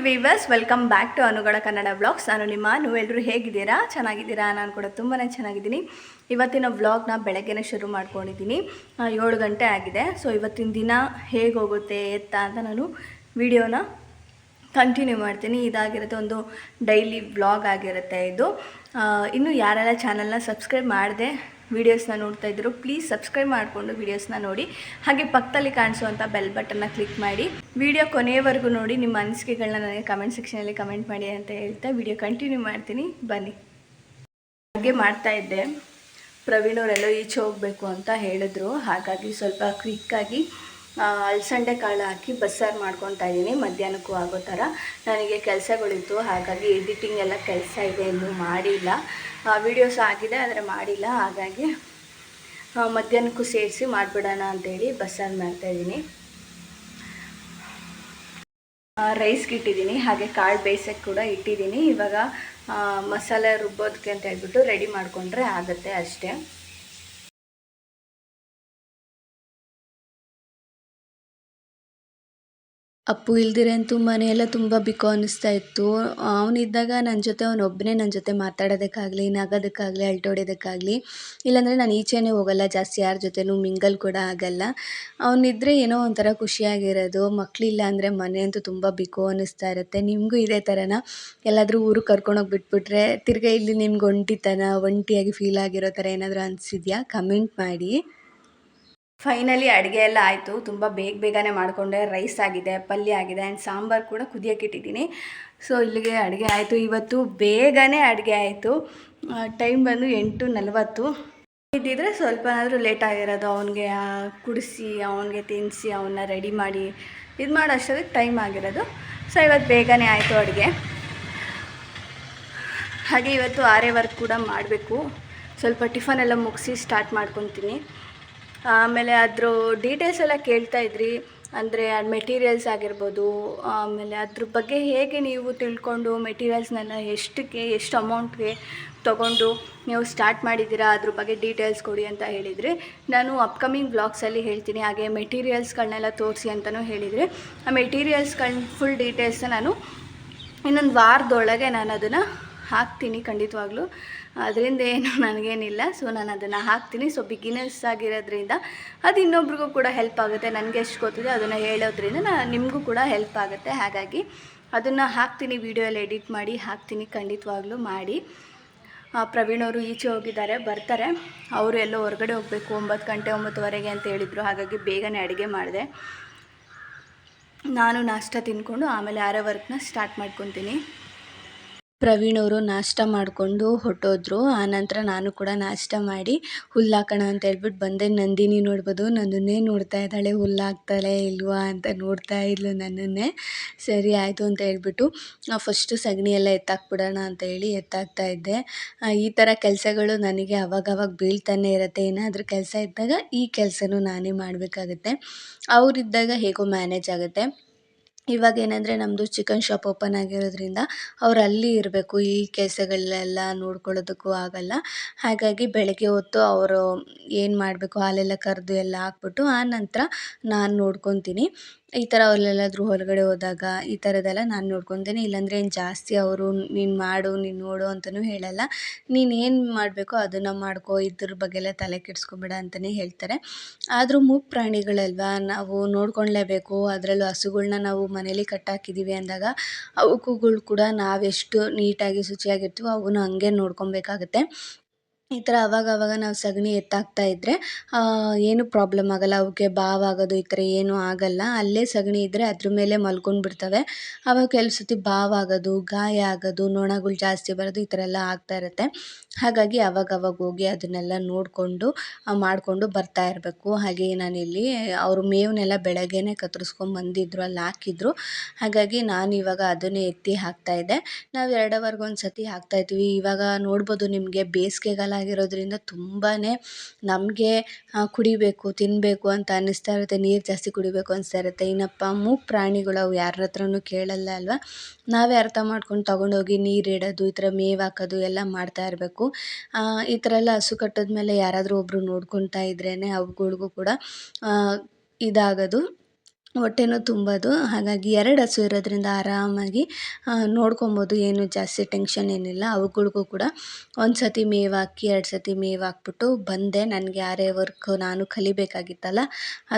Viewers, welcome back to ಅನುಗಡ Kannada vlogs. ನಾನು ನೀವೆಲ್ಲರೂ ಹೇಗಿದ್ದೀರಾ? ಚೆನ್ನಾಗಿದ್ದೀರಾ? ನಾನು ಕೂಡ ತುಂಬಾ ಚೆನ್ನಾಗಿದ್ದೀನಿ. ಇವತ್ತಿನ ವ್ಲಾಗ್ನ ಬೆಳಗ್ಗೆನೇ ಶುರು ಮಾಡ್ಕೊಂಡಿದ್ದೀನಿ. 7 ಗಂಟೆ ಆಗಿದೆ. ಸೊ ಇವತ್ತಿನ ದಿನ ಹೇಗೆ ಹೋಗುತ್ತೆ ಎತ್ತಾ ಅಂತ ನಾನು ವಿಡಿಯೋನ ಕಂಟಿನ್ಯೂ ಮಾಡ್ತೀನಿ. ಇದಾಗಿರುತ್ತೆ ಒಂದು ಡೈಲಿ ವ್ಲಾಗ್ ಆಗಿರುತ್ತೆ ಇದು. ಇನ್ನು ಯಾರೆಲ್ಲ ಚಾನಲ್ನ ಸಬ್ಸ್ಕ್ರೈಬ್ ಮಾಡದೆ ವೀಡಿಯೋಸ್ನ ನೋಡ್ತಾ ಇದ್ರು, ಪ್ಲೀಸ್ ಸಬ್ಸ್ಕ್ರೈಬ್ ಮಾಡಿಕೊಂಡು ವೀಡಿಯೋಸ್ನ ನೋಡಿ. ಹಾಗೆ ಪಕ್ಕದಲ್ಲಿ ಕಾಣಿಸುವಂಥ ಬೆಲ್ ಬಟನ್ನ ಕ್ಲಿಕ್ ಮಾಡಿ ವಿಡಿಯೋ ಕೊನೆಯವರೆಗೂ ನೋಡಿ. ನಿಮ್ಮ ಅನಿಸಿಕೆಗಳನ್ನ ನನಗೆ ಕಮೆಂಟ್ ಸೆಕ್ಷನಲ್ಲಿ ಕಮೆಂಟ್ ಮಾಡಿ ಅಂತ ಹೇಳ್ತಾ ವಿಡಿಯೋ ಕಂಟಿನ್ಯೂ ಮಾಡ್ತೀನಿ. ಬನ್ನಿ. ಹಾಗೆ ಮಾಡ್ತಾ ಇದ್ದೆ, ಪ್ರವೀಣ್ ಅವರೆಲ್ಲೋ ಈಚೆ ಹೋಗಬೇಕು ಅಂತ ಹೇಳಿದ್ರು. ಹಾಗಾಗಿ ಸ್ವಲ್ಪ ಕ್ವಿಕ್ಕಾಗಿ ಅಲಸಂಡೆ ಕಾಳು ಹಾಕಿ ಬಸ್ಸಾರು ಮಾಡ್ಕೊತಾ ಇದ್ದೀನಿ. ಮಧ್ಯಾಹ್ನಕ್ಕೂ ಆಗೋ ಥರ ನನಗೆ ಕೆಲಸಗಳಿತ್ತು, ಹಾಗಾಗಿ ಎಡಿಟಿಂಗ್ ಎಲ್ಲ ಕೆಲಸ ಇದೆ, ಇನ್ನೂ ಮಾಡಿಲ್ಲ. ವೀಡಿಯೋಸ್ ಆಗಿದೆ ಆದರೆ ಮಾಡಿಲ್ಲ. ಹಾಗಾಗಿ ಮಧ್ಯಾಹ್ನಕ್ಕೂ ಸೇರಿಸಿ ಮಾಡಿಬಿಡೋಣ ಅಂತೇಳಿ ಬಸ್ಸಾರು ಮಾಡ್ತಾಯಿದ್ದೀನಿ. ರೈಸ್ಗೆ ಇಟ್ಟಿದ್ದೀನಿ, ಹಾಗೆ ಕಾಳು ಬೇಯಿಸೋಕ್ಕೆ ಕೂಡ ಇಟ್ಟಿದ್ದೀನಿ. ಇವಾಗ ಮಸಾಲೆ ರುಬ್ಬೋದಕ್ಕೆ ಅಂತ ಹೇಳ್ಬಿಟ್ಟು ರೆಡಿ ಮಾಡಿಕೊಂಡ್ರೆ ಆಗುತ್ತೆ ಅಷ್ಟೇ. ಅಪ್ಪು ಇಲ್ದಿರೆ ಅಂತೂ ಮನೆಯೆಲ್ಲ ತುಂಬ ಬಿಕೋ ಅನ್ನಿಸ್ತಾ ಇತ್ತು. ಅವನಿದ್ದಾಗ ನನ್ನ ಜೊತೆ ಅವನೊಬ್ಬನೇ ನನ್ನ ಜೊತೆ ಮಾತಾಡೋದಕ್ಕಾಗಲಿ, ನಗೋದಕ್ಕಾಗಲಿ, ಅಲ್ಟೋಡೋದಕ್ಕಾಗಲಿ, ಇಲ್ಲಾಂದರೆ ನಾನು ಈಚೆನೇ ಹೋಗಲ್ಲ ಜಾಸ್ತಿ, ಯಾರ ಜೊತೆನೂ ಮಿಂಗಲ್ ಕೂಡ ಆಗಲ್ಲ. ಅವನಿದ್ರೆ ಏನೋ ಒಂಥರ ಖುಷಿಯಾಗಿರೋದು. ಮಕ್ಕಳಿಲ್ಲ ಅಂದರೆ ಮನೆ ಅಂತೂ ತುಂಬ ಬಿಕೋ ಅನ್ನಿಸ್ತಾ ಇರುತ್ತೆ. ನಿಮಗೂ ಇದೇ ಥರನ? ಎಲ್ಲಾದರೂ ಊರಿಗೆ ಕರ್ಕೊಂಡೋಗಿ ಬಿಟ್ಬಿಟ್ರೆ ತಿರ್ಗಾ ಇಲ್ಲಿ ನಿಮ್ಗೆ ಒಂಟಿಯಾಗಿ ಫೀಲ್ ಆಗಿರೋ ಥರ ಏನಾದರೂ ಅನಿಸಿದ್ಯಾ? ಕಮೆಂಟ್ ಮಾಡಿ. ಫೈನಲಿ ಅಡುಗೆ ಎಲ್ಲ ಆಯಿತು. ತುಂಬ ಬೇಗನೆ ಮಾಡಿಕೊಂಡೆ. ರೈಸ್ ಆಗಿದೆ, ಪಲ್ಯ ಆಗಿದೆ ಆ್ಯಂಡ್ ಸಾಂಬಾರು ಕೂಡ ಕುದಿಯೋಕೆ ಇಟ್ಟಿದ್ದೀನಿ. ಸೊ ಇಲ್ಲಿಗೆ ಅಡುಗೆ ಆಯಿತು. ಇವತ್ತು ಬೇಗನೆ ಅಡುಗೆ ಆಯಿತು. ಟೈಮ್ ಬಂದು 8:40. ಇದ್ದಿದ್ರೆ ಸ್ವಲ್ಪನಾದರೂ ಲೇಟ್ ಆಗಿರೋದು. ಅವನಿಗೆ ಕುಡಿಸಿ, ಅವನಿಗೆ ತಿನ್ನಿಸಿ, ಅವನ್ನ ರೆಡಿ ಮಾಡಿ ಇದು ಮಾಡೋ ಅಷ್ಟೊತ್ತಿಗೆ ಟೈಮ್ ಆಗಿರೋದು. ಸೊ ಇವತ್ತು ಬೇಗನೆ ಆಯಿತು ಅಡುಗೆ. ಹಾಗೆ ಇವತ್ತು ಆರೇ ವರ್ಕ್ ಕೂಡ ಮಾಡಬೇಕು. ಸ್ವಲ್ಪ ಟಿಫನ್ ಎಲ್ಲ ಮುಗಿಸಿ ಸ್ಟಾರ್ಟ್ ಮಾಡ್ಕೊತೀನಿ. ಆಮೇಲೆ ಅದ್ರ ಡೀಟೇಲ್ಸ್ ಎಲ್ಲ ಕೇಳ್ತಾ ಇದ್ರಿ, ಅಂದರೆ ಮೆಟೀರಿಯಲ್ಸ್ ಆಗಿರ್ಬೋದು, ಆಮೇಲೆ ಅದ್ರ ಬಗ್ಗೆ ಹೇಗೆ ನೀವು ತಿಳ್ಕೊಂಡು ಮೆಟೀರಿಯಲ್ಸ್ನೆಲ್ಲ ಎಷ್ಟು ಅಮೌಂಟ್ಗೆ ತೊಗೊಂಡು ನೀವು ಸ್ಟಾರ್ಟ್ ಮಾಡಿದ್ದೀರಾ, ಅದ್ರ ಬಗ್ಗೆ ಡೀಟೇಲ್ಸ್ ಕೊಡಿ ಅಂತ ಹೇಳಿದರೆ, ನಾನು ಅಪ್ಕಮಿಂಗ್ ಬ್ಲಾಗ್ಸಲ್ಲಿ ಹೇಳ್ತೀನಿ. ಹಾಗೆ ಮೆಟೀರಿಯಲ್ಸ್ಗಳನ್ನೆಲ್ಲ ತೋರಿಸಿ ಅಂತಲೂ ಹೇಳಿದರೆ, ಆ ಮೆಟೀರಿಯಲ್ಸ್ಗಳನ್ನ ಫುಲ್ ಡೀಟೇಲ್ಸ್ನ ನಾನು ಇನ್ನೊಂದು ವಾರದೊಳಗೆ ನಾನು ಅದನ್ನು ಹಾಕ್ತೀನಿ ಖಂಡಿತವಾಗ್ಲೂ. ಅದರಿಂದ ಏನು ನನಗೇನಿಲ್ಲ. ಸೊ ನಾನು ಅದನ್ನು ಹಾಕ್ತೀನಿ. ಸೊ ಬಿಗಿನರ್ಸ್ ಆಗಿರೋದ್ರಿಂದ ಅದು ಇನ್ನೊಬ್ರಿಗೂ ಕೂಡ ಹೆಲ್ಪ್ ಆಗುತ್ತೆ. ನನಗೆ ಎಷ್ಟು ಗೊತ್ತಿದೆ ಅದನ್ನು ಹೇಳೋದ್ರಿಂದ ನಿಮಗೂ ಕೂಡ ಹೆಲ್ಪ್ ಆಗುತ್ತೆ. ಹಾಗಾಗಿ ಅದನ್ನು ಹಾಕ್ತೀನಿ, ವೀಡಿಯೋಲ್ಲಿ ಎಡಿಟ್ ಮಾಡಿ ಹಾಕ್ತೀನಿ ಖಂಡಿತವಾಗ್ಲೂ ಮಾಡಿ. ಪ್ರವೀಣ್ ಅವರು ಈಚೆ ಹೋಗಿದ್ದಾರೆ, ಬರ್ತಾರೆ. ಅವರು ಎಲ್ಲೋ ಹೊರಗಡೆ ಹೋಗಬೇಕು 9 ಗಂಟೆ 9:30 ಅಂತ ಹೇಳಿದರು. ಹಾಗಾಗಿ ಬೇಗನೆ ಅಡುಗೆ ಮಾಡಿದೆ. ನಾನು ನಾಷ್ಟ ತಿಂದ್ಕೊಂಡು ಆಮೇಲೆ ಆರೇ ವರ್ಕ್ನ ಸ್ಟಾರ್ಟ್ ಮಾಡ್ಕೊತೀನಿ. ಪ್ರವೀಣ್ ಅವರು ನಾಷ್ಟ ಮಾಡಿಕೊಂಡು ಹೊರಟೋದ್ರು. ಆನಂತರ ನಾನು ಕೂಡ ನಾಷ್ಟ ಮಾಡಿ ಹುಲ್ಲು ಹಾಕೋಣ ಅಂತ ಹೇಳ್ಬಿಟ್ಟು ಬಂದೆ. ನಂದಿನಿ ನೋಡ್ಬೋದು, ನನ್ನನ್ನೇ ನೋಡ್ತಾ ಇದ್ದಾಳೆ, ಹುಲ್ಲು ಹಾಕ್ತಾಳೆ ಇಲ್ವಾ ಅಂತ ನೋಡ್ತಾ ಇದ್ಲು ನನ್ನನ್ನೇ. ಸರಿ ಆಯಿತು ಅಂತ ಹೇಳ್ಬಿಟ್ಟು ಫಸ್ಟು ಸಗಣಿ ಎಲ್ಲ ಎತ್ತಾಕ್ಬಿಡೋಣ ಅಂತ ಹೇಳಿ ಎತ್ತಾಕ್ತಾ ಇದ್ದೆ. ಈ ಥರ ಕೆಲಸಗಳು ನನಗೆ ಅವಾಗವಾಗ ಬೀಳ್ತಾನೆ ಇರುತ್ತೆ. ಏನಾದರೂ ಕೆಲಸ ಇದ್ದಾಗ ಈ ಕೆಲಸನೂ ನಾನೇ ಮಾಡಬೇಕಾಗತ್ತೆ. ಅವರಿದ್ದಾಗ ಹೇಗೋ ಮ್ಯಾನೇಜ್ ಆಗುತ್ತೆ. ಇವಾಗ ಏನಂದರೆ ನಮ್ಮದು ಚಿಕನ್ ಶಾಪ್ ಓಪನ್ ಆಗಿರೋದ್ರಿಂದ ಅವ್ರು ಅಲ್ಲಿ ಇರಬೇಕು. ಈ ಕೆಲಸಗಳೆಲ್ಲ ನೋಡ್ಕೊಳ್ಳೋದಕ್ಕೂ ಆಗಲ್ಲ. ಹಾಗಾಗಿ ಬೆಳಗ್ಗೆ ಹೊತ್ತು ಅವರು ಏನು ಮಾಡಬೇಕು ಹಾಲೆಲ್ಲ ಕರೆದು ಎಲ್ಲ ಹಾಕ್ಬಿಟ್ಟು ಆನಂತರ ನಾನು ನೋಡ್ಕೊತೀನಿ. ಈ ಥರ ಅವರೆಲ್ಲಾದರೂ ಹೊರಗಡೆ ಹೋದಾಗ ಈ ಥರದ್ದೆಲ್ಲ ನಾನು ನೋಡ್ಕೊತೀನಿ. ಇಲ್ಲಾಂದರೆ ಏನು ಜಾಸ್ತಿ ಅವರು ನೀನು ಮಾಡು, ನೀನು ನೋಡು ಅಂತಲೂ ಹೇಳಲ್ಲ. ನೀನು ಏನು ಮಾಡಬೇಕೋ ಅದನ್ನು ಮಾಡ್ಕೋ, ಇದ್ರ ಬಗ್ಗೆ ಎಲ್ಲ ತಲೆ ಕೆಡಿಸ್ಕೊಬೇಡ ಅಂತಲೇ ಹೇಳ್ತಾರೆ. ಆದರೂ ಮೂಕ ಪ್ರಾಣಿಗಳಲ್ವಾ, ನಾವು ನೋಡ್ಕೊಳ್ಳೇಬೇಕು. ಅದರಲ್ಲೂ ಹಸುಗಳ್ನ ನಾವು ಮನೇಲಿ ಕಟ್ಟಾಕಿದ್ದೀವಿ ಅಂದಾಗ ಅವಕ್ಕುಗಳು ಕೂಡ ನಾವೆಷ್ಟು ನೀಟಾಗಿ ಶುಚಿಯಾಗಿರ್ತೀವೋ ಅವನ್ನ ಹಂಗೆ ನೋಡ್ಕೊಬೇಕಾಗತ್ತೆ. ಈ ಥರ ಅವಾಗವಾಗ ನಾವು ಸಗಣಿ ಎತ್ತಾಕ್ತಾ ಇದ್ದರೆ ಏನೂ ಪ್ರಾಬ್ಲಮ್ ಆಗೋಲ್ಲ. ಅವಕ್ಕೆ ಬಾವಾಗೋದು ಈ ಥರ ಏನೂ ಆಗಲ್ಲ. ಅಲ್ಲೇ ಸಗಣಿ ಇದ್ದರೆ ಅದ್ರ ಮೇಲೆ ಮಲ್ಕೊಂಡ್ಬಿಡ್ತವೆ. ಆವಾಗ ಕೆಲವು ಸತಿ ಬಾವಾಗೋದು, ಗಾಯ ಆಗೋದು, ನೊಣಗಳು ಜಾಸ್ತಿ ಬರೋದು ಈ ಥರ ಎಲ್ಲ ಆಗ್ತಾ ಇರುತ್ತೆ. ಹಾಗಾಗಿ ಅವಾಗವಾಗ ಹೋಗಿ ಅದನ್ನೆಲ್ಲ ನೋಡಿಕೊಂಡು ಮಾಡಿಕೊಂಡು ಬರ್ತಾ ಇರಬೇಕು. ಹಾಗೆ ನಾನಿಲ್ಲಿ ಅವರು ಮೇವನ್ನೆಲ್ಲ ಬೆಳಗ್ಗೆನೇ ಕತ್ತರಿಸ್ಕೊಂಬಂದಿದ್ರು, ಅಲ್ಲಿ ಹಾಕಿದ್ರು. ಹಾಗಾಗಿ ನಾನು ಇವಾಗ ಅದನ್ನೇ ಎತ್ತಿ ಹಾಕ್ತಾಯಿದ್ದೆ. ನಾವು 2 ಅವರ್ಗೆ ಒಂದು ಸತಿ ಹಾಕ್ತಾಯಿದ್ವಿ. ಇವಾಗ ನೋಡ್ಬೋದು ನಿಮಗೆ ಬೇಸಿಗೆಗಾಲ ಆಗಿರೋದ್ರಿಂದ ತುಂಬಾ ನಮಗೆ ಕುಡಿಬೇಕು, ತಿನ್ನಬೇಕು ಅಂತ ಅನ್ನಿಸ್ತಾ ಇರುತ್ತೆ. ನೀರು ಜಾಸ್ತಿ ಕುಡಿಬೇಕು ಅನಿಸ್ತಾ ಇರುತ್ತೆ. ಇನ್ನಪ್ಪ ಮೂಕ ಪ್ರಾಣಿಗಳು ಅವು ಯಾರ ಹತ್ರನೂ ಕೇಳಲ್ಲ ಅಲ್ವಾ. ನಾವೇ ಅರ್ಥ ಮಾಡ್ಕೊಂಡು ತೊಗೊಂಡೋಗಿ ನೀರು ಇಡೋದು, ಈ ಥರ ಮೇವು ಹಾಕೋದು ಎಲ್ಲ ಮಾಡ್ತಾ ಇರಬೇಕು. ಈ ಥರ ಎಲ್ಲ ಹಸು ಕಟ್ಟಿದ್ಮೇಲೆ ಯಾರಾದರೂ ಒಬ್ಬರು ನೋಡ್ಕೊತಾ ಇದ್ರೇ ಅವುಗಳಿಗೂ ಕೂಡ ಇದಾಗೋದು. ಹೊಟ್ಟೆನೂ ತುಂಬೋದು. ಹಾಗಾಗಿ 2 ಹಸು ಇರೋದ್ರಿಂದ ಆರಾಮಾಗಿ ನೋಡ್ಕೊಬೋದು. ಏನು ಜಾಸ್ತಿ ಟೆನ್ಷನ್ ಏನಿಲ್ಲ. ಅವುಗಳಿಗೂ ಕೂಡ ಒಂದು ಸತಿ ಮೇವು ಹಾಕಿ 2 ಸತಿ ಮೇವು ಹಾಕ್ಬಿಟ್ಟು ಬಂದೆ. ನನಗೆ ಆರೆ ವರ್ಕ್ ನಾನು ಕಲಿಬೇಕಾಗಿತ್ತಲ್ಲ,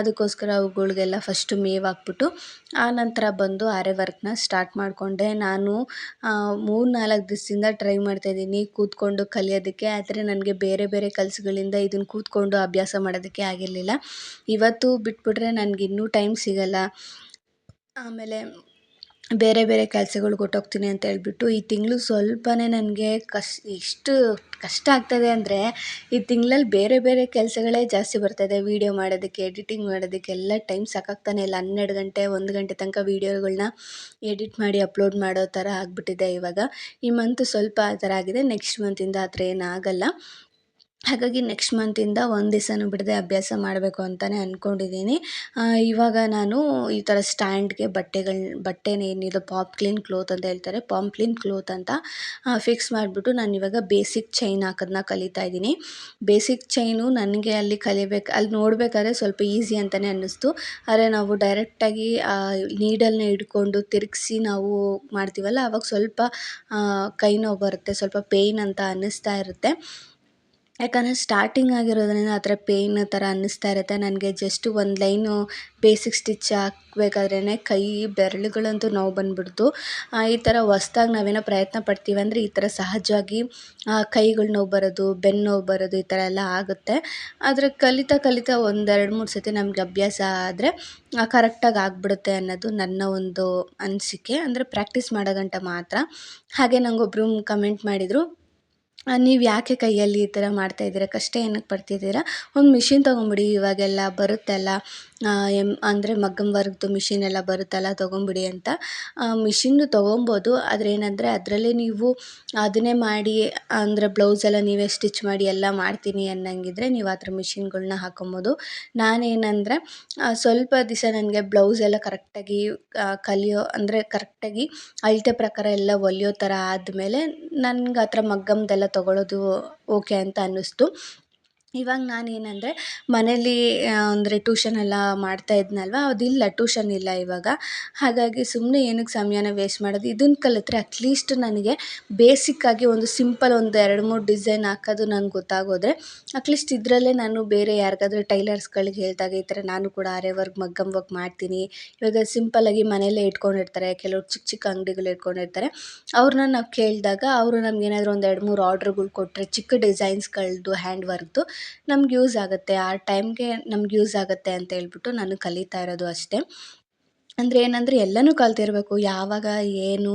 ಅದಕ್ಕೋಸ್ಕರ ಅವುಗಳಿಗೆಲ್ಲ ಫಸ್ಟು ಮೇವು ಹಾಕ್ಬಿಟ್ಟು ಆನಂತರ ಬಂದು ಆರೆ ವರ್ಕ್ನ ಸ್ಟಾರ್ಟ್ ಮಾಡಿಕೊಂಡೆ. ನಾನು 3-4 ದಿವಸದಿಂದ ಟ್ರೈ ಮಾಡ್ತಾಯಿದ್ದೀನಿ ಕೂತ್ಕೊಂಡು ಕಲಿಯೋದಕ್ಕೆ. ಆದರೆ ನನಗೆ ಬೇರೆ ಬೇರೆ ಕೆಲಸಗಳಿಂದ ಇದನ್ನು ಕೂತ್ಕೊಂಡು ಅಭ್ಯಾಸ ಮಾಡೋದಕ್ಕೆ ಆಗಿರಲಿಲ್ಲ. ಇವತ್ತು ಬಿಟ್ಬಿಟ್ರೆ ನನಗಿನ್ನೂ ಟೈಮ್ ಸಿಗಲ್ಲ. ಆಮೇಲೆ ಬೇರೆ ಬೇರೆ ಕೆಲ್ಸಗಳ್ಗೆ ಹೊರ್ಟೋಗ್ತೀನಿ ಅಂತ ಹೇಳ್ಬಿಟ್ಟು ಈ ತಿಂಗಳು ಸ್ವಲ್ಪನೇ ನನಗೆ ಎಷ್ಟು ಕಷ್ಟ ಆಗ್ತಾಯಿದೆ ಅಂದರೆ, ಈ ತಿಂಗಳಲ್ಲಿ ಬೇರೆ ಬೇರೆ ಕೆಲಸಗಳೇ ಜಾಸ್ತಿ ಬರ್ತಾಯಿದೆ. ವೀಡಿಯೋ ಮಾಡೋದಕ್ಕೆ, ಎಡಿಟಿಂಗ್ ಮಾಡೋದಕ್ಕೆಲ್ಲ ಟೈಮ್ ಸಾಕಾಗ್ತಾನೆ ಇಲ್ಲ. 12 ಗಂಟೆ 1 ಗಂಟೆ ತನಕ ವೀಡಿಯೋಗಳನ್ನ ಎಡಿಟ್ ಮಾಡಿ ಅಪ್ಲೋಡ್ ಮಾಡೋ ಥರ ಆಗಿಬಿಟ್ಟಿದೆ ಇವಾಗ. ಈ ಮಂತ್ ಸ್ವಲ್ಪ ಆ ಥರ ಆಗಿದೆ. ನೆಕ್ಸ್ಟ್ ಮಂತಿಂದ ಆ ಥರ ಏನಾಗಲ್ಲ. ಹಾಗಾಗಿ ನೆಕ್ಸ್ಟ್ ಮಂತಿಂದ ಒಂದು ದಿವಸನೂ ಬಿಡದೆ ಅಭ್ಯಾಸ ಮಾಡಬೇಕು ಅಂತಲೇ ಅಂದ್ಕೊಂಡಿದ್ದೀನಿ. ಇವಾಗ ನಾನು ಈ ಥರ ಸ್ಟ್ಯಾಂಡ್ಗೆ ಬಟ್ಟೆನೇನಿದೆ ಪಾಪ್ಲಿನ್ ಕ್ಲೋತ್ ಅಂತ ಹೇಳ್ತಾರೆ, ಪಾಂಪ್ಲಿನ್ ಕ್ಲೋತ್ ಅಂತ ಫಿಕ್ಸ್ ಮಾಡಿಬಿಟ್ಟು ನಾನು ಇವಾಗ ಬೇಸಿಕ್ ಚೈನ್ ಹಾಕೋದನ್ನ ಕಲಿತಾ ಇದ್ದೀನಿ. ಬೇಸಿಕ್ ಚೈನು ನನಗೆ ಅಲ್ಲಿ ಅಲ್ಲಿ ನೋಡಬೇಕಾದ್ರೆ ಸ್ವಲ್ಪ ಈಸಿ ಅಂತಲೇ ಅನ್ನಿಸ್ತು. ಆದರೆ ನಾವು ಡೈರೆಕ್ಟಾಗಿ ನೀಡಲ್ನ ಹಿಡ್ಕೊಂಡು ತಿರುಗಿಸಿ ನಾವು ಮಾಡ್ತೀವಲ್ಲ, ಆವಾಗ ಸ್ವಲ್ಪ ಕೈ ನೋವು ಬರುತ್ತೆ, ಸ್ವಲ್ಪ ಪೇಯ್ನ್ ಅಂತ ಅನ್ನಿಸ್ತಾ ಇರುತ್ತೆ. ಯಾಕಂದರೆ ಸ್ಟಾರ್ಟಿಂಗ್ ಆಗಿರೋದ್ರಿಂದ ಆ ಥರ ಪೇಯ್ನ್ ಥರ ಅನ್ನಿಸ್ತಾ ಇರುತ್ತೆ. ನನಗೆ ಜಸ್ಟ್ ಒಂದು ಲೈನು ಬೇಸಿಕ್ ಸ್ಟಿಚ್ ಹಾಕ್ಬೇಕಾದ್ರೇ ಕೈ ಬೆರಳುಗಳಂತೂ ನೋವು ಬಂದುಬಿಡ್ತು. ಈ ಥರ ಹೊಸ್ದಾಗಿ ನಾವೇನೋ ಪ್ರಯತ್ನ ಪಡ್ತೀವಿ ಅಂದರೆ ಈ ಥರ ಸಹಜವಾಗಿ ಕೈಗಳು ನೋವು ಬರೋದು, ಬೆನ್ನು ನೋವು ಬರೋದು ಈ ಥರ ಎಲ್ಲ ಆಗುತ್ತೆ. ಆದರೆ ಕಲಿತಾ ಕಲಿತಾ ಒಂದು 2-3 ಸತಿ ನಮಗೆ ಅಭ್ಯಾಸ ಆದರೆ ಕರೆಕ್ಟಾಗಿ ಆಗಿಬಿಡುತ್ತೆ ಅನ್ನೋದು ನನ್ನ ಒಂದು ಅನಿಸಿಕೆ. ಅಂದರೆ ಪ್ರಾಕ್ಟೀಸ್ ಮಾಡೋ ಗಂಟ ಮಾತ್ರ. ಹಾಗೆ ನನಗೊಬ್ರು ಕಮೆಂಟ್ ಮಾಡಿದರು, ನೀವು ಯಾಕೆ ಕೈಯಲ್ಲಿ ಈ ಥರ ಮಾಡ್ತಾಯಿದ್ದೀರಾ, ಕಷ್ಟ ಏನಕ್ಕೆ ಪಡ್ತಿದ್ದೀರಾ, ಒಂದು ಮಿಷಿನ್ ತೊಗೊಂಬಿಡಿ, ಇವಾಗೆಲ್ಲ ಬರುತ್ತಲ್ಲ, ಅಂದರೆ ಮಗ್ಗಮ್ ವರ್ಕ್ದು ಮಿಷಿನ್ ಎಲ್ಲ ಬರುತ್ತಲ್ಲ ತೊಗೊಂಬಿಡಿ ಅಂತ. ಮಿಷಿನ್ನು ತೊಗೊಬೋದು. ಆದರೆ ಏನಂದರೆ ಅದರಲ್ಲೇ ನೀವು ಅದನ್ನೇ ಮಾಡಿ, ಅಂದರೆ ಬ್ಲೌಸೆಲ್ಲ ನೀವೇ ಸ್ಟಿಚ್ ಮಾಡಿ ಎಲ್ಲ ಮಾಡ್ತೀನಿ ಅನ್ನಂಗಿದ್ರೆ ನೀವು ಆ ಥರ ಮಿಷಿನ್ಗಳ್ನ ಹಾಕೊಬೋದು. ನಾನೇನಂದರೆ ಸ್ವಲ್ಪ ದಿವಸ ನನಗೆ ಬ್ಲೌಸ್ ಎಲ್ಲ ಕರೆಕ್ಟಾಗಿ ಅಂದರೆ ಕರೆಕ್ಟಾಗಿ ಅಳತೆ ಪ್ರಕಾರ ಎಲ್ಲ ಹೊಲಿಯೋ ಥರ ಆದಮೇಲೆ ನನ್ಗೆ ಆ ಥರ ಮಗ್ಗಮ್ದೆಲ್ಲ ತೊಗೊಳ್ಳೋದು ಓಕೆ ಅಂತ ಅನ್ನಿಸ್ತು. ಇವಾಗ ನಾನೇನಂದರೆ ಮನೇಲಿ ಅಂದರೆ ಟ್ಯೂಷನ್ ಎಲ್ಲ ಮಾಡ್ತಾ ಇದ್ನಲ್ವ, ಅದಿಲ್ಲ, ಟ್ಯೂಷನ್ ಇಲ್ಲ ಇವಾಗ. ಹಾಗಾಗಿ ಸುಮ್ಮನೆ ಏನಕ್ಕೆ ಸಮಯನ ವೇಸ್ಟ್ ಮಾಡೋದು, ಇದನ್ನು ಕಲಿತ್ರೆ ಅಟ್ಲೀಸ್ಟ್ ನನಗೆ ಬೇಸಿಕ್ಕಾಗಿ ಒಂದು ಸಿಂಪಲ್ ಒಂದು 2-3 ಡಿಸೈನ್ ಹಾಕೋದು ನನಗೆ ಗೊತ್ತಾಗೋದ್ರೆ ಅಟ್ಲೀಸ್ಟ್ ಇದರಲ್ಲೇ ನಾನು ಬೇರೆ ಯಾರಿಗಾದ್ರೂ ಟೈಲರ್ಸ್ಗಳಿಗೆ ಹೇಳಿದಾಗ ಈ ಥರ ನಾನು ಕೂಡ ಆರೆ ವರ್ಕ್ ಮಗ್ಗಮ್ ವರ್ಕ್ ಮಾಡ್ತೀನಿ. ಇವಾಗ ಸಿಂಪಲ್ಲಾಗಿ ಮನೆಯಲ್ಲೇ ಇಟ್ಕೊಂಡಿರ್ತಾರೆ, ಕೆಲವ್ರು ಚಿಕ್ಕ ಚಿಕ್ಕ ಅಂಗಡಿಗಳು ಇಟ್ಕೊಂಡಿರ್ತಾರೆ. ಅವ್ರನ್ನ ನಾವು ಕೇಳಿದಾಗ ಅವರು ನಮಗೇನಾದರೂ ಒಂದು 2-3 ಆರ್ಡ್ರುಗಳು ಕೊಟ್ಟರೆ ಚಿಕ್ಕ ಡಿಸೈನ್ಸ್ಗಳದ್ದು ಹ್ಯಾಂಡ್ ವರ್ಕ್ದು ನಮ್ಗೆ ಯೂಸ್ ಆಗುತ್ತೆ, ಆ ಟೈಮ್ಗೆ ನಮ್ಗೆ ಯೂಸ್ ಆಗುತ್ತೆ ಅಂತ ಹೇಳ್ಬಿಟ್ಟು ನಾನು ಕಲಿತಾ ಇರೋದು ಅಷ್ಟೇ. ಅಂದರೆ ಏನಂದರೆ ಎಲ್ಲನೂ ಕಲ್ತಿರಬೇಕು, ಯಾವಾಗ ಏನು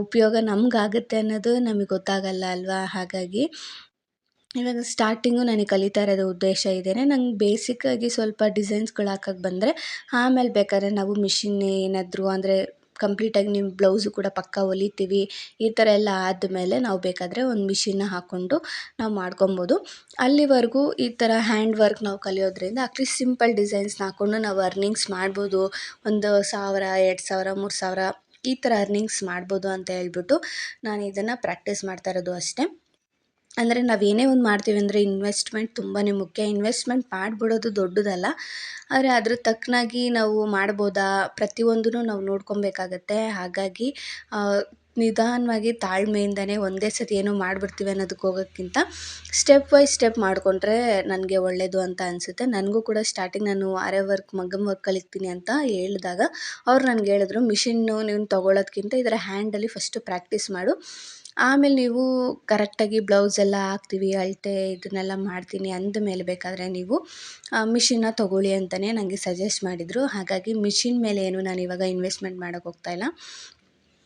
ಉಪಯೋಗ ನಮಗಾಗುತ್ತೆ ಅನ್ನೋದು ನಮಗೆ ಗೊತ್ತಾಗಲ್ಲ ಅಲ್ವಾ. ಹಾಗಾಗಿ ಇವಾಗ ಸ್ಟಾರ್ಟಿಂಗು ನನಗೆ ಕಲಿತಾ ಇರೋದು ಉದ್ದೇಶ ಇದೇನೆ. ನಂಗೆ ಬೇಸಿಕ್ಕಾಗಿ ಸ್ವಲ್ಪ ಡಿಸೈನ್ಸ್ಗಳು ಹಾಕಕ್ಕೆ ಬಂದರೆ ಆಮೇಲೆ ಬೇಕಾದ್ರೆ ನಾವು ಮಿಷಿನ್ ಏನಾದರೂ ಅಂದರೆ ಕಂಪ್ಲೀಟಾಗಿ ನಿಮ್ಮ ಬ್ಲೌಸು ಕೂಡ ಪಕ್ಕಾ ಹೊಲಿತೀವಿ, ಈ ಥರ ಎಲ್ಲ ಆದಮೇಲೆ ನಾವು ಬೇಕಾದರೆ ಒಂದು ಮಿಷಿನ್ನ ಹಾಕ್ಕೊಂಡು ನಾವು ಮಾಡ್ಕೊಬೋದು. ಅಲ್ಲಿವರೆಗೂ ಈ ಥರ ಹ್ಯಾಂಡ್ ವರ್ಕ್ ನಾವು ಕಲಿಯೋದ್ರಿಂದ ಅಟ್ಲೀಸ್ಟ್ ಸಿಂಪಲ್ ಡಿಸೈನ್ಸ್ನ ಹಾಕ್ಕೊಂಡು ನಾವು ಅರ್ನಿಂಗ್ಸ್ ಮಾಡ್ಬೋದು. 1,000, 2,000, 3,000 ಈ ಥರ ಅರ್ನಿಂಗ್ಸ್ ಮಾಡ್ಬೋದು ಅಂತ ಹೇಳ್ಬಿಟ್ಟು ನಾನು ಇದನ್ನು ಪ್ರಾಕ್ಟೀಸ್ ಮಾಡ್ತಾ ಇರೋದು ಅಷ್ಟೇ. ಅಂದರೆ ನಾವು ಏನೇ ಒಂದು ಮಾಡ್ತೀವಿ ಅಂದರೆ ಇನ್ವೆಸ್ಟ್ಮೆಂಟ್ ತುಂಬಾ ಮುಖ್ಯ. ಇನ್ವೆಸ್ಟ್ಮೆಂಟ್ ಮಾಡಿಬಿಡೋದು ದೊಡ್ಡದಲ್ಲ, ಆದರೆ ಅದ್ರ ತಕ್ಕನಾಗಿ ನಾವು ಮಾಡ್ಬೋದಾ ಪ್ರತಿಯೊಂದೂ ನಾವು ನೋಡ್ಕೊಬೇಕಾಗತ್ತೆ. ಹಾಗಾಗಿ ನಿಧಾನವಾಗಿ ತಾಳ್ಮೆಯಿಂದನೇ ಒಂದೇ ಸತಿ ಏನೋ ಮಾಡಿಬಿಡ್ತೀವಿ ಅನ್ನೋದಕ್ಕೆ ಹೋಗೋಕ್ಕಿಂತ ಸ್ಟೆಪ್ ಬೈ ಸ್ಟೆಪ್ ಮಾಡಿಕೊಂಡ್ರೆ ನನಗೆ ಒಳ್ಳೆಯದು ಅಂತ ಅನಿಸುತ್ತೆ. ನನಗೂ ಕೂಡ ಸ್ಟಾರ್ಟಿಂಗ್ ನಾನು ಆರೆ ವರ್ಕ್ ಮಗ್ಗಮ್ ವರ್ಕ್ ಕಲಿತೀನಿ ಅಂತ ಹೇಳಿದಾಗ ಅವ್ರು ನನಗೆ ಹೇಳಿದ್ರು, ಮಿಷಿನ್ನು ನೀನು ತೊಗೊಳ್ಳೋದ್ಕಿಂತ ಇದರ ಹ್ಯಾಂಡಲ್ಲಿ ಫಸ್ಟು ಪ್ರಾಕ್ಟೀಸ್ ಮಾಡು, ಆಮೇಲೆ ನೀವು ಕರೆಕ್ಟಾಗಿ ಬ್ಲೌಸ್ ಎಲ್ಲ ಹಾಕ್ತೀವಿ, ಅಳತೆ ಇದನ್ನೆಲ್ಲ ಮಾಡ್ತೀನಿ ಅಂದಮೇಲೆ ಬೇಕಾದರೆ ನೀವು ಮಿಷಿನ್ನ ತೊಗೊಳ್ಳಿ ಅಂತಲೇ ನನಗೆ ಸಜೆಸ್ಟ್ ಮಾಡಿದರು. ಹಾಗಾಗಿ ಮಿಷಿನ್ ಮೇಲೆ ಏನು ನಾನು ಇವಾಗ ಇನ್ವೆಸ್ಟ್ಮೆಂಟ್ ಮಾಡೋಕ್ಕೆ ಹೋಗ್ತಾಯಿಲ್ಲ.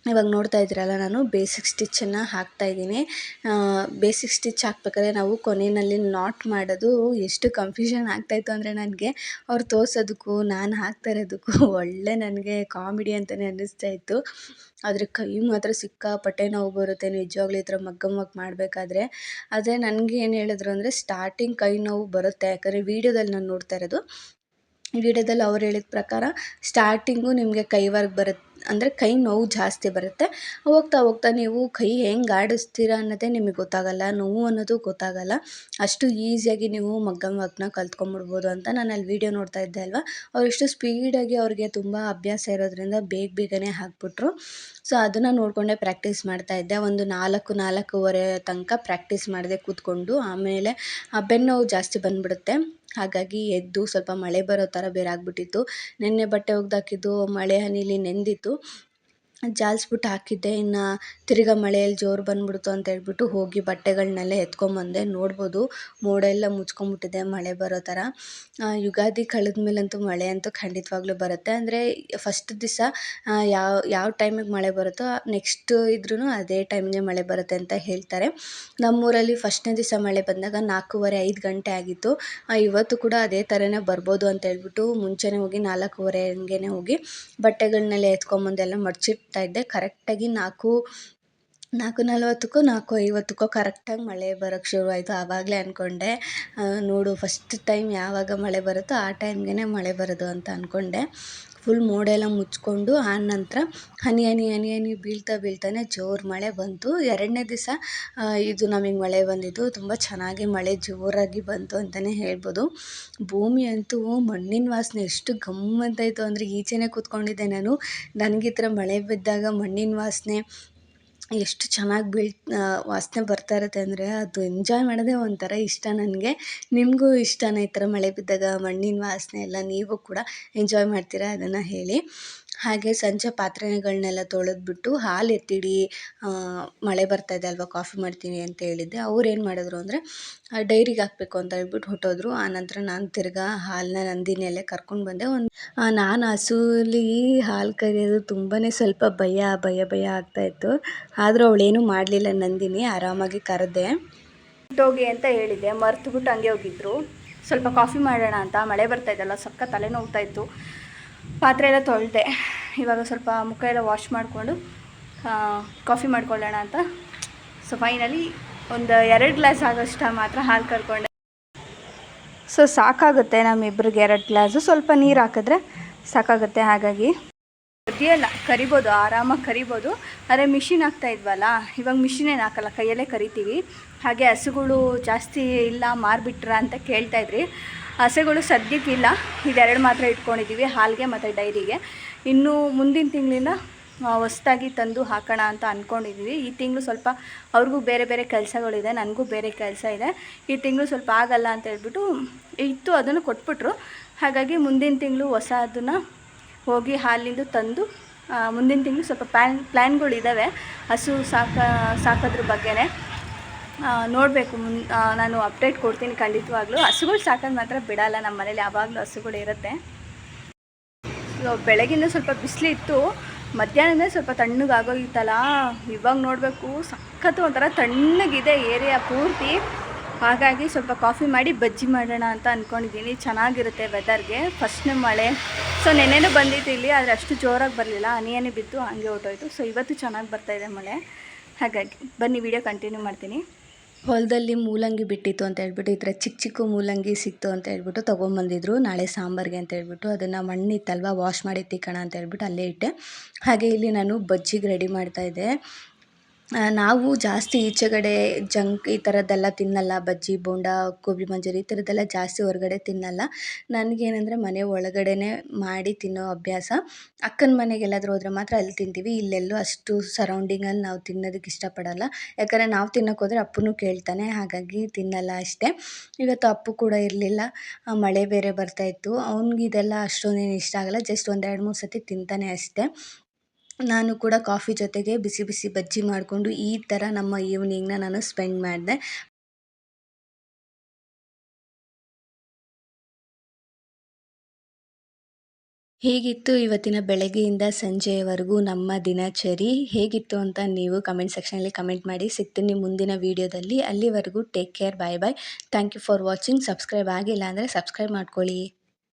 ಇವಾಗ ನೋಡ್ತಾ ಇದ್ದೀರಲ್ಲ, ನಾನು ಬೇಸಿಕ್ ಸ್ಟಿಚ್ಚನ್ನು ಹಾಕ್ತಾಯಿದ್ದೀನಿ. ಬೇಸಿಕ್ ಸ್ಟಿಚ್ ಹಾಕ್ಬೇಕಾದ್ರೆ ನಾವು ಕೊನೆಯಲ್ಲಿ ನಾಟ್ ಮಾಡೋದು ಎಷ್ಟು ಕನ್ಫ್ಯೂಷನ್ ಆಗ್ತಾಯಿತ್ತು ಅಂದರೆ ನನಗೆ ಅವ್ರು ತೋರ್ಸೋದಕ್ಕೂ ನಾನು ಹಾಕ್ತಾ ಇರೋದಕ್ಕೂ ಒಳ್ಳೆ ನನಗೆ ಕಾಮಿಡಿ ಅಂತಲೇ ಅನ್ನಿಸ್ತಾ ಇತ್ತು. ಆದರೆ ಕೈ ಮಾತ್ರ ಸಿಕ್ಕಾಪಟ್ಟೆ ನೋವು ಬರುತ್ತೆ ನಿಜವಾಗ್ಲೂ ಈ ಥರ ಮಗ್ಗಮ್ ವರ್ಕ್ ಮಾಡಬೇಕಾದ್ರೆ. ಆದರೆ ನನಗೆ ಏನು ಹೇಳಿದ್ರು ಅಂದರೆ ಸ್ಟಾರ್ಟಿಂಗ್ ಕೈ ನೋವು ಬರುತ್ತೆ, ಯಾಕಂದರೆ ವೀಡಿಯೋದಲ್ಲಿ ನಾನು ನೋಡ್ತಾ ಇರೋದು ವಿಡಿಯೋದಲ್ಲಿ ಅವ್ರು ಹೇಳಿದ ಪ್ರಕಾರ ಸ್ಟಾರ್ಟಿಂಗು ನಿಮಗೆ ಕೈವರೆಗೆ ಬರುತ್ತೆ, ಅಂದರೆ ಕೈ ನೋವು ಜಾಸ್ತಿ ಬರುತ್ತೆ. ಹೋಗ್ತಾ ಹೋಗ್ತಾ ನೀವು ಕೈ ಹೆಂಗೆ ಆಡಿಸ್ತೀರ ಅನ್ನೋದೇ ನಿಮಗೆ ಗೊತ್ತಾಗಲ್ಲ, ನೋವು ಅನ್ನೋದು ಗೊತ್ತಾಗಲ್ಲ. ಅಷ್ಟು ಈಸಿಯಾಗಿ ನೀವು ಮಗ್ಗಮ್ ವರ್ಕ್ನ ಕಲ್ತ್ಕೊಂಡ್ಬಿಡ್ಬೋದು ಅಂತ ನಾನು ಅಲ್ಲಿ ವೀಡಿಯೋ ನೋಡ್ತಾ ಇದ್ದೆ ಅಲ್ವಾ, ಅವರಿಷ್ಟು ಸ್ಪೀಡಾಗಿ ಅವ್ರಿಗೆ ತುಂಬ ಅಭ್ಯಾಸ ಇರೋದ್ರಿಂದ ಬೇಗನೆ ಹಾಕ್ಬಿಟ್ರು. ಸೊ ಅದನ್ನು ನೋಡಿಕೊಂಡೇ ಪ್ರಾಕ್ಟೀಸ್ ಮಾಡ್ತಾಯಿದ್ದೆ. ಒಂದು 4-4:30 ತನಕ ಪ್ರಾಕ್ಟೀಸ್ ಮಾಡಿದೆ ಕೂತ್ಕೊಂಡು. ಆಮೇಲೆ ಬೆನ್ನೋವು ಜಾಸ್ತಿ ಬಂದುಬಿಡುತ್ತೆ. ಹಾಗಾಗಿ ಎದ್ದು ಸ್ವಲ್ಪ ಮಳೆ ಬರೋ ಥರ ಬೇರೆ ಆಗಿಬಿಟ್ಟಿತ್ತು. ನೆನ್ನೆ ಬಟ್ಟೆ ಒಗ್ದಾಕಿದ್ದು ಮಳೆ ಹನಿಲಿ ನೆಂದಿತ್ತು. ಜಾಲಿಸ್ಬಿಟ್ಟು ಹಾಕಿದ್ದೆ. ಇನ್ನು ತಿರ್ಗಾ ಮಳೆಯಲ್ಲಿ ಜೋರು ಬಂದ್ಬಿಡ್ತು ಅಂತ ಹೇಳ್ಬಿಟ್ಟು ಹೋಗಿ ಬಟ್ಟೆಗಳನ್ನೆಲ್ಲ ಎತ್ಕೊಂಬಂದೆ. ನೋಡ್ಬೋದು ಮೋಡ ಎಲ್ಲ ಮುಚ್ಕೊಂಡ್ಬಿಟ್ಟಿದೆ ಮಳೆ ಬರೋ ಥರ. ಯುಗಾದಿ ಕಳೆದ ಮೇಲಂತೂ ಮಳೆ ಅಂತೂ ಖಂಡಿತವಾಗ್ಲೂ ಬರುತ್ತೆ. ಅಂದರೆ ಫಸ್ಟ್ ದಿವಸ ಯಾವ ಟೈಮಿಗೆ ಮಳೆ ಬರುತ್ತೋ ನೆಕ್ಸ್ಟ್ ಇದ್ರೂ ಅದೇ ಟೈಮ್ಗೆ ಮಳೆ ಬರುತ್ತೆ ಅಂತ ಹೇಳ್ತಾರೆ. ನಮ್ಮೂರಲ್ಲಿ ಫಸ್ಟ್ನೇ ದಿವಸ ಮಳೆ ಬಂದಾಗ 4:30-5 ಗಂಟೆ ಆಗಿತ್ತು. ಇವತ್ತು ಕೂಡ ಅದೇ ಥರನೇ ಬರ್ಬೋದು ಅಂತ ಹೇಳ್ಬಿಟ್ಟು ಮುಂಚೆನೇ ಹೋಗಿ 4:30 ಹಂಗೇ ಹೋಗಿ ಬಟ್ಟೆಗಳನ್ನೆಲ್ಲ ಎತ್ಕೊಂಬಂದು ಎಲ್ಲ ಮಡಚಿಡ್ತಾ ಇದ್ದೆ. ಕರೆಕ್ಟಾಗಿ 4:40ಕ್ಕೋ 4:50ಕ್ಕೋ ಕರೆಕ್ಟಾಗಿ ಮಳೆ ಬರೋಕ್ಕೆ ಶುರುವಾಯಿತು. ಆವಾಗಲೇ ಅಂದ್ಕೊಂಡೆ ನೋಡು ಫಸ್ಟ್ ಟೈಮ್ ಯಾವಾಗ ಮಳೆ ಬರುತ್ತೋ ಆ ಟೈಮ್ಗೆ ಮಳೆ ಬರೋದು ಅಂತ ಅಂದ್ಕೊಂಡೆ. ಫುಲ್ ಮೋಡ ಎಲ್ಲ ಮುಚ್ಕೊಂಡು ಆನಂತರ ಹನಿ ಹನಿ ಹನಿ ಹನಿ ಬೀಳ್ತಾನೆ ಜೋರು ಮಳೆ ಬಂತು. 2ನೇ ದಿವಸ ಇದು ನಮಗೆ ಮಳೆ ಬಂದಿದ್ದು ತುಂಬ ಚೆನ್ನಾಗಿ ಮಳೆ ಜೋರಾಗಿ ಬಂತು ಅಂತಲೇ ಹೇಳ್ಬೋದು. ಭೂಮಿ ಅಂತೂ ಮಣ್ಣಿನ ವಾಸನೆ ಎಷ್ಟು ಗಮ್ಮಂತ ಇತ್ತು ಅಂದರೆ ಈಚೆನೇ ಕೂತ್ಕೊಂಡಿದ್ದೆ ನಾನು. ನನಗೆ ಈ ಥರ ಮಳೆ ಬಿದ್ದಾಗ ಮಣ್ಣಿನ ವಾಸನೆ ಎಷ್ಟು ಚೆನ್ನಾಗಿ ವಾಸನೆ ಬರ್ತಾ ಇರುತ್ತೆ ಅಂದರೆ ಅದು ಎಂಜಾಯ್ ಮಾಡೋದೇ ಒಂಥರ ಇಷ್ಟ ನನಗೆ. ನಿಮಗೂ ಇಷ್ಟನಾ ಈ ಥರ ಮಳೆ ಬಿದ್ದಾಗ ಮಣ್ಣಿನ ವಾಸನೆ ಎಲ್ಲ? ನೀವು ಕೂಡ ಎಂಜಾಯ್ ಮಾಡ್ತೀರಾ ಅದನ್ನು ಹೇಳಿ. ಹಾಗೆ ಸಂಜೆ ಪಾತ್ರೆಗಳನ್ನೆಲ್ಲ ತೊಳೆದ್ಬಿಟ್ಟು ಹಾಲು ಎತ್ತಿಡಿ, ಮಳೆ ಬರ್ತಾಯಿದೆ ಅಲ್ವಾ ಕಾಫಿ ಮಾಡ್ತೀನಿ ಅಂತ ಹೇಳಿದ್ದೆ. ಅವ್ರು ಏನು ಮಾಡಿದ್ರು ಅಂದರೆ ಡೈರಿಗೆ ಹಾಕಬೇಕು ಅಂತ ಹೇಳ್ಬಿಟ್ಟು ಹೊಟ್ಟೋದ್ರು. ಆನಂತರ ನಾನು ತಿರ್ಗಾ ಹಾಲನ್ನ ನಂದಿನಿಯಲ್ಲೇ ಕರ್ಕೊಂಡು ಬಂದೆ. ನಾನು ಹಸುಲಿ ಹಾಲು ಕರೆಯೋದು ತುಂಬಾ ಸ್ವಲ್ಪ ಭಯ ಆಗ್ತಾಯಿತ್ತು. ಆದರೂ ಅವಳೇನೂ ಮಾಡಲಿಲ್ಲ ನಂದಿನಿ, ಆರಾಮಾಗಿ ಕರೆದೆ. ಹೋಗಿ ಅಂತ ಹೇಳಿದ್ದೆ, ಮರ್ತುಬಿಟ್ಟು ಹಂಗೆ ಹೋಗಿದ್ರು. ಸ್ವಲ್ಪ ಕಾಫಿ ಮಾಡೋಣ ಅಂತ, ಮಳೆ ಬರ್ತಾಯಿದ್ದಲ್ಲ ಸಕ್ಕ ತಲೆನೋವ್ತಾ ಇತ್ತು. ಪಾತ್ರೆ ಎಲ್ಲ ತೊಳೆದೆ. ಇವಾಗ ಸ್ವಲ್ಪ ಮುಖ ಎಲ್ಲ ವಾಶ್ ಮಾಡಿಕೊಂಡು ಕಾಫಿ ಮಾಡ್ಕೊಳ್ಳೋಣ ಅಂತ. ಸೊ ಫೈನಲಿ ಒಂದು 2 ಗ್ಲಾಸ್ ಆಗೋಷ್ಟು ಮಾತ್ರ ಹಾಲು ಕರ್ಕೊಂಡೆ. ಸೊ ಸಾಕಾಗುತ್ತೆ ನಮ್ಮಿಬ್ಬರಿಗೆ 2 ಗ್ಲಾಸು. ಸ್ವಲ್ಪ ನೀರು ಹಾಕಿದ್ರೆ ಸಾಕಾಗುತ್ತೆ. ಹಾಗಾಗಿ ಅದಿಯಲ್ಲ ಕರಿಬೋದು, ಆರಾಮಾಗಿ ಕರಿಬೋದು. ಆದರೆ ಮಿಷಿನ್ ಹಾಕ್ತಾ ಇದ್ವಲ್ಲ, ಇವಾಗ ಮಿಷಿನೇನು ಹಾಕಲ್ಲ, ಕೈಯಲ್ಲೇ ಕರಿತೀವಿ. ಹಾಗೆ ಹಸುಗಳು ಜಾಸ್ತಿ ಇಲ್ಲ ಮಾರಿಬಿಟ್ರ ಅಂತ ಕೇಳ್ತಾಯಿದ್ರಿ. ಹಸುಗಳು ಸದ್ಯಕ್ಕಿಲ್ಲ, ಇದೆರಡು ಮಾತ್ರ ಇಟ್ಕೊಂಡಿದ್ದೀವಿ, ಹಾಲಿಗೆ ಮತ್ತು ಡೈರಿಗೆ. ಇನ್ನು ಮುಂದಿನ ತಿಂಗಳಿಂದ ಹೊಸ್ದಾಗಿ ತಂದು ಹಾಕೋಣ ಅಂತ ಅಂದ್ಕೊಂಡಿದ್ದೀವಿ. ಈ ತಿಂಗಳು ಸ್ವಲ್ಪ ಅವ್ರಿಗೂ ಬೇರೆ ಬೇರೆ ಕೆಲಸಗಳಿದೆ, ನನಗೂ ಬೇರೆ ಕೆಲಸ ಇದೆ. ಈ ತಿಂಗಳು ಸ್ವಲ್ಪ ಆಗಲ್ಲ ಅಂತ ಹೇಳ್ಬಿಟ್ಟು ಇತ್ತು, ಅದನ್ನು ಕೊಟ್ಬಿಟ್ರು. ಹಾಗಾಗಿ ಮುಂದಿನ ತಿಂಗಳು ಹೊಸ ಅದನ್ನು ಹೋಗಿ ಹಾಲಿಂದು ತಂದು ಮುಂದಿನ ತಿಂಗಳು ಸ್ವಲ್ಪ ಪ್ಲ್ಯಾನ್ಗಳಿದ್ದಾವೆ ಹಸು ಸಾಕೋದ್ರ ಬಗ್ಗೆನೇ. ನೋಡಬೇಕು, ನಾನು ಅಪ್ಡೇಟ್ ಕೊಡ್ತೀನಿ ಖಂಡಿತವಾಗ್ಲೂ. ಹಸುಗಳು ಸಾಕೋದು ಮಾತ್ರ ಬಿಡಲ್ಲ, ನಮ್ಮ ಮನೇಲಿ ಯಾವಾಗಲೂ ಹಸುಗಳು ಇರುತ್ತೆ. ಬೆಳಗಿಂದ ಸ್ವಲ್ಪ ಬಿಸಿಲಿತ್ತು, ಮಧ್ಯಾಹ್ನದಿಂದ ಸ್ವಲ್ಪ ತಣ್ಣಗಾಗೋಗಿತ್ತಲ್ಲ. ಇವಾಗ ನೋಡಬೇಕು ಸಖತ್ತು ಒಂಥರ ತಣ್ಣಗಿದೆ ಏರಿಯಾ ಪೂರ್ತಿ. ಹಾಗಾಗಿ ಸ್ವಲ್ಪ ಕಾಫಿ ಮಾಡಿ ಬಜ್ಜಿ ಮಾಡೋಣ ಅಂತ ಅಂದ್ಕೊಂಡಿದ್ದೀನಿ. ಚೆನ್ನಾಗಿರುತ್ತೆ ವೆದರ್ಗೆ. ಫಸ್ಟ್ನೇ ಮಳೆ. ಸೊ ನೆನ್ನೆನೂ ಬಂದಿತ್ತು ಇಲ್ಲಿ, ಆದರೆ ಅಷ್ಟು ಜೋರಾಗಿ ಬರಲಿಲ್ಲ, ಹನಿಯೇ ಬಿದ್ದು ಹಂಗೆ ಹೊರಟೋಯ್ತು. ಸೊ ಇವತ್ತು ಚೆನ್ನಾಗಿ ಬರ್ತಾಯಿದೆ ಮಳೆ. ಹಾಗಾಗಿ ಬನ್ನಿ ವಿಡಿಯೋ ಕಂಟಿನ್ಯೂ ಮಾಡ್ತೀನಿ. ಹೊಲದಲ್ಲಿ ಮೂಲಂಗಿ ಬಿಟ್ಟಿತ್ತು ಅಂತ ಹೇಳ್ಬಿಟ್ಟು ಈ ಥರ ಚಿಕ್ಕ ಮೂಲಂಗಿ ಸಿಕ್ತು ಅಂತ ಹೇಳ್ಬಿಟ್ಟು ತೊಗೊಂಬಂದಿದ್ರು ನಾಳೆ ಸಾಂಬಾರಿಗೆ ಅಂತ ಹೇಳ್ಬಿಟ್ಟು. ಅದನ್ನು ಮಣ್ಣಿತ್ತಲ್ವ ವಾಶ್ ಮಾಡಿ ತಿಕ್ಕೋಣ ಅಂತ ಹೇಳ್ಬಿಟ್ಟು ಅಲ್ಲೇ ಇಟ್ಟೆ. ಹಾಗೆ ಇಲ್ಲಿ ನಾನು ಬಜ್ಜಿಗೆ ರೆಡಿ ಮಾಡ್ತಾಯಿದ್ದೆ. ನಾವು ಜಾಸ್ತಿ ಈಚೆಗಡೆ ಜಂಕ್ ಈ ಥರದ್ದೆಲ್ಲ ತಿನ್ನಲ್ಲ. ಬಜ್ಜಿ, ಬೋಂಡ, ಗೋಬಿ ಮಂಚೂರಿ ಈ ಥರದ್ದೆಲ್ಲ ಜಾಸ್ತಿ ಹೊರಗಡೆ ತಿನ್ನಲ್ಲ. ನನಗೇನೆಂದರೆ ಮನೆ ಒಳಗಡೆನೇ ಮಾಡಿ ತಿನ್ನೋ ಅಭ್ಯಾಸ. ಅಕ್ಕನ ಮನೆಗೆಲ್ಲಾದರೂ ಹೋದರೆ ಮಾತ್ರ ಅಲ್ಲಿ ತಿಂತೀವಿ. ಇಲ್ಲೆಲ್ಲೂ ಅಷ್ಟು ಸರೌಂಡಿಂಗಲ್ಲಿ ನಾವು ತಿನ್ನೋದಕ್ಕೆ ಇಷ್ಟಪಡಲ್ಲ. ಯಾಕಂದರೆ ನಾವು ತಿನ್ನೋಕೆ ಹೋದರೆ ಅಪ್ಪನೂ ಕೇಳ್ತಾನೆ, ಹಾಗಾಗಿ ತಿನ್ನಲ್ಲ ಅಷ್ಟೇ. ಇವತ್ತು ಅಪ್ಪು ಕೂಡ ಇರಲಿಲ್ಲ, ಮಳೆ ಬೇರೆ ಬರ್ತಾಯಿತ್ತು. ಅವ್ನಿಗೆ ಇದೆಲ್ಲ ಅಷ್ಟೊಂದೇನು ಇಷ್ಟ ಆಗಲ್ಲ, ಜಸ್ಟ್ ಒಂದು 2-3 ಸತಿ ತಿಂತಾನೆ ಅಷ್ಟೇ. ನಾನು ಕೂಡ ಕಾಫಿ ಜೊತೆಗೆ ಬಿಸಿ ಬಿಸಿ ಬಜ್ಜಿ ಮಾಡಿಕೊಂಡು ಈ ಥರ ನಮ್ಮ ಈವ್ನಿಂಗ್ನ ನಾನು ಸ್ಪೆಂಡ್ ಮಾಡಿದೆ. ಹೀಗಿತ್ತು ಇವತ್ತಿನ ಬೆಳಗ್ಗೆಯಿಂದ ಸಂಜೆಯವರೆಗೂ ನಮ್ಮ ದಿನಚರಿ. ಹೇಗಿತ್ತು ಅಂತ ನೀವು ಕಮೆಂಟ್ ಸೆಕ್ಷನಲ್ಲಿ ಕಮೆಂಟ್ ಮಾಡಿ. ಸಿಗ್ತೀನಿ ಮುಂದಿನ ವೀಡಿಯೋದಲ್ಲಿ. ಅಲ್ಲಿವರೆಗೂ take care, bye bye. Thank you for watching. Subscribe ಆಗಿಲ್ಲ ಅಂದರೆ ಸಬ್ಸ್ಕ್ರೈಬ್ ಮಾಡ್ಕೊಳ್ಳಿ.